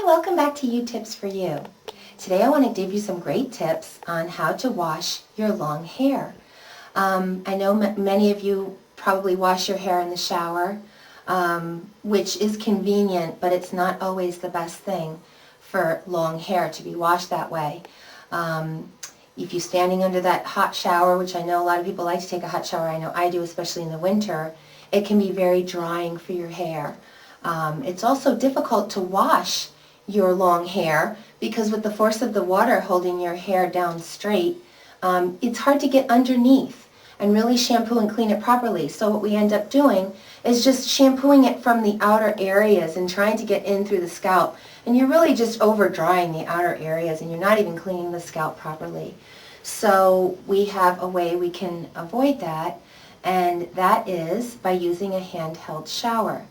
Hi, welcome back to You Tips for You. Today I want to give you some great tips on how to wash your long hair. I know many of you probably wash your hair in the shower, which is convenient, but it's not always the best thing for long hair to be washed that way. If you're standing under that hot shower, which I know a lot of people like to take a hot shower, I know I do, especially in the winter, it can be very drying for your hair. It's also difficult to wash your long hair because with the force of the water holding your hair down straight, it's hard to get underneath and really shampoo and clean it properly. So what we end up doing is just shampooing it from the outer areas and trying to get in through the scalp. And you're really just over drying the outer areas and you're not even cleaning the scalp properly. So we have a way we can avoid that, and that is by using a handheld shower.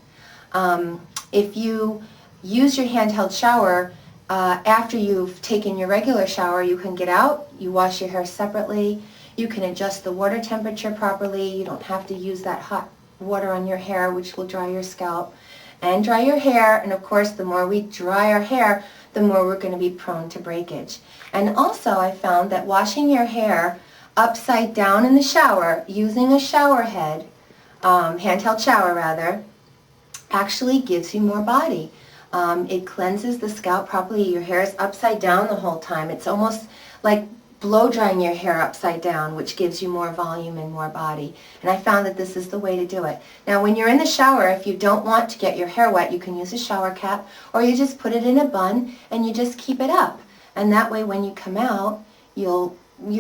If you use your handheld shower after you've taken your regular shower, you can get out, you wash your hair separately, you can adjust the water temperature properly, you don't have to use that hot water on your hair which will dry your scalp and dry your hair, and of course the more we dry our hair, the more we're going to be prone to breakage. And also I found that washing your hair upside down in the shower using a shower head, handheld shower rather, actually gives you more body. It cleanses the scalp properly. Your hair is upside down the whole time. It's almost like blow drying your hair upside down, which gives you more volume and more body. And I found that this is the way to do it. Now when you're in the shower, if you don't want to get your hair wet, you can use a shower cap, or you just put it in a bun and you just keep it up. And that way when you come out, your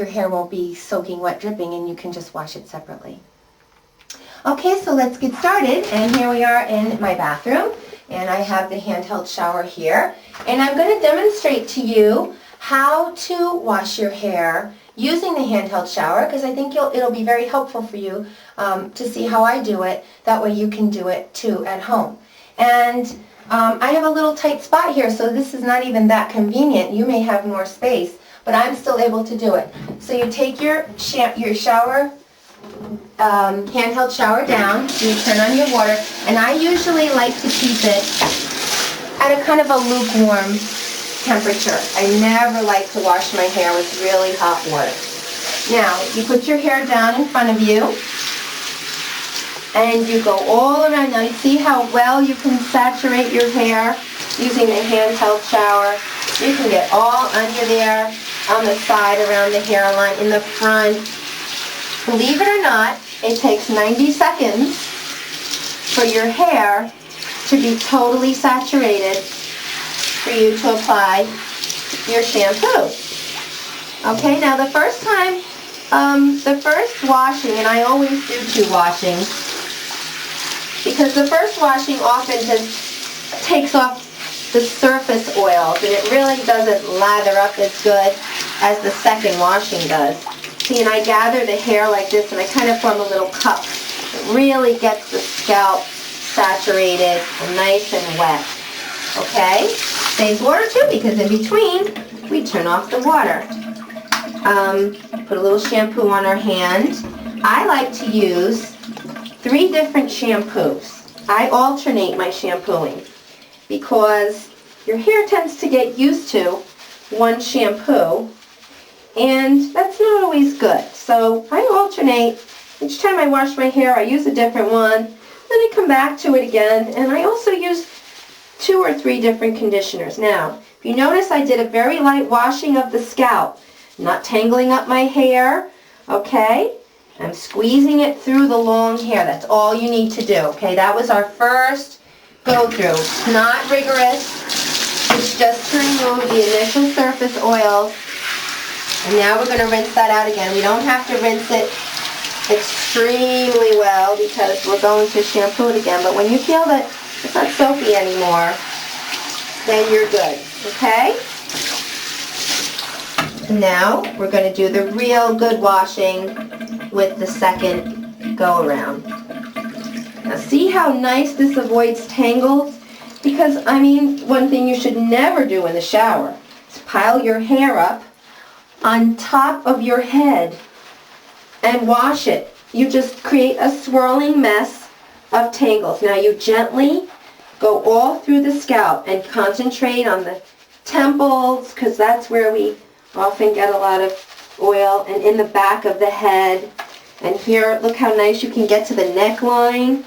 hair won't be soaking wet, dripping, and you can just wash it separately. Okay, so let's get started, and here we are in my bathroom, and I have the handheld shower here, and I'm going to demonstrate to you how to wash your hair using the handheld shower, because I think it'll be very helpful for you to see how I do it. That way you can do it too at home. And I have a little tight spot here, so this is not even that convenient. You may have more space, but I'm still able to do it. So you take your shower handheld shower down, you turn on your water, and I usually like to keep it at a kind of a lukewarm temperature. I never like to wash my hair with really hot water. Now, you put your hair down in front of you, and you go all around. Now, you see how well you can saturate your hair using the handheld shower. You can get all under there, on the side, around the hairline, in the front. Believe it or not, it takes 90 seconds for your hair to be totally saturated for you to apply your shampoo. Okay, now the first time, the first washing, and I always do 2 washings, because the first washing often just takes off the surface oils, and it really doesn't lather up as good as the second washing does. See, and I gather the hair like this, and I kind of form a little cup. It really gets the scalp saturated and nice and wet. Okay? Saves water too, because in between, we turn off the water. Put a little shampoo on our hand. I like to use 3 different shampoos. I alternate my shampooing because your hair tends to get used to one shampoo, and that's not always good. So I alternate. Each time I wash my hair, I use a different one. Then I come back to it again, and I also use 2 or 3 different conditioners. Now, if you notice, I did a very light washing of the scalp. Not tangling up my hair, okay? I'm squeezing it through the long hair. That's all you need to do, okay? That was our first go-through. It's not rigorous. It's just to remove the initial surface oils. And now we're going to rinse that out again. We don't have to rinse it extremely well because we're going to shampoo it again. But when you feel that it's not soapy anymore, then you're good. Okay? Now we're going to do the real good washing with the second go around. Now see how nice this avoids tangles? Because, I mean, one thing you should never do in the shower is pile your hair up on top of your head and wash it. You just create a swirling mess of tangles. Now you gently go all through the scalp and concentrate on the temples, because that's where we often get a lot of oil, and in the back of the head. And here, look how nice you can get to the neckline.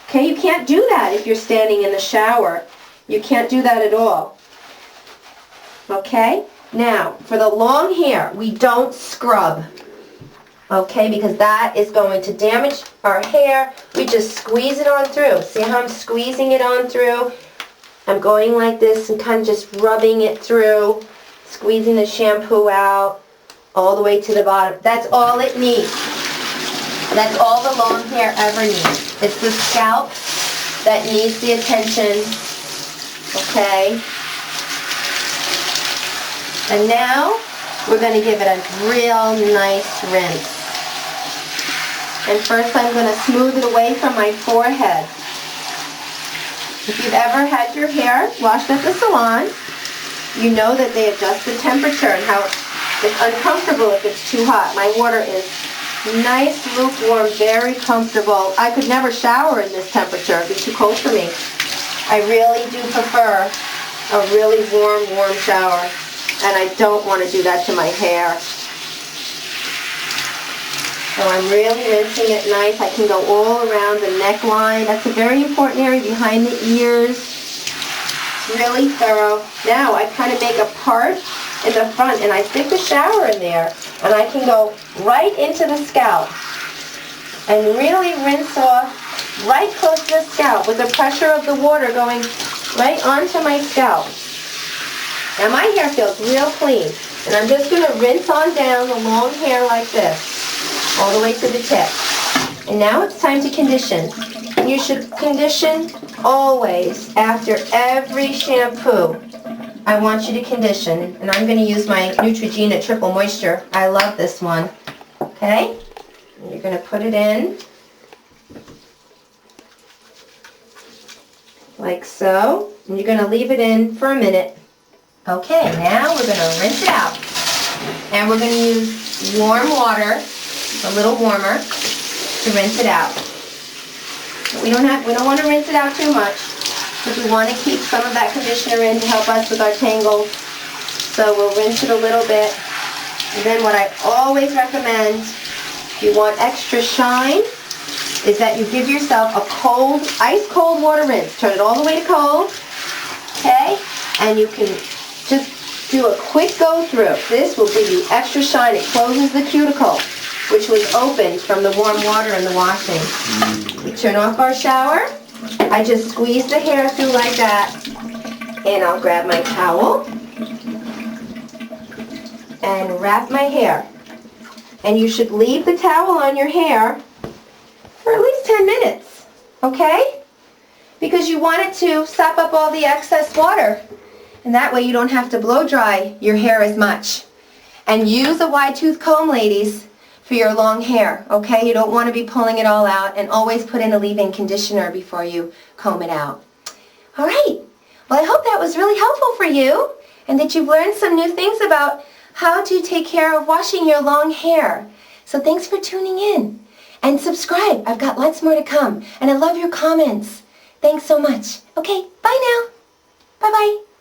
Okay, you can't do that if you're standing in the shower. You can't do that at all. Okay, now for the long hair, we don't scrub. Okay, because that is going to damage our hair. We just squeeze it on through. See how I'm squeezing it on through? I'm going like this and kind of just rubbing it through, squeezing the shampoo out all the way to the bottom. That's all it needs. That's all the long hair ever needs. It's the scalp that needs the attention. Okay? And now we're going to give it a real nice rinse. And first I'm going to smooth it away from my forehead. If you've ever had your hair washed at the salon, you know that they adjust the temperature and how it's uncomfortable if it's too hot. My water is nice, lukewarm, very comfortable. I could never shower in this temperature. It'd be too cold for me. I really do prefer a really warm shower, and I don't want to do that to my hair. So I'm really rinsing it nice. I can go all around the neckline. That's a very important area, behind the ears. It's really thorough. Now I kind of make a part in the front, and I stick the shower in there, and I can go right into the scalp and really rinse off right close to the scalp with the pressure of the water going right onto my scalp. Now my hair feels real clean, and I'm just going to rinse on down the long hair like this, all the way to the tip. And now it's time to condition. And you should condition always after every shampoo. I want you to condition, and I'm going to use my Neutrogena Triple Moisture. I love this one. Okay? And you're going to put it in like so, and you're going to leave it in for a minute. Okay, now we're going to rinse it out, and we're going to use warm water, a little warmer, to rinse it out. We don't want to rinse it out too much, because we want to keep some of that conditioner in to help us with our tangles. So we'll rinse it a little bit. And then what I always recommend, if you want extra shine, is that you give yourself a cold, ice cold water rinse. Turn it all the way to cold, okay? And you can just do a quick go through. This will give you extra shine. It closes the cuticle, which was opened from the warm water in the washing. We turn off our shower. I just squeeze the hair through like that, and I'll grab my towel and wrap my hair. And you should leave the towel on your hair for at least 10 minutes, okay? Because you want it to sop up all the excess water, and that way you don't have to blow dry your hair as much. And use a wide tooth comb, ladies, for your long hair, okay? You don't want to be pulling it all out, and always put in a leave-in conditioner before you comb it out. All right. Well, I hope that was really helpful for you, and that you've learned some new things about how to take care of washing your long hair. So thanks for tuning in. And subscribe. I've got lots more to come. And I love your comments. Thanks so much. Okay, bye now. Bye-bye.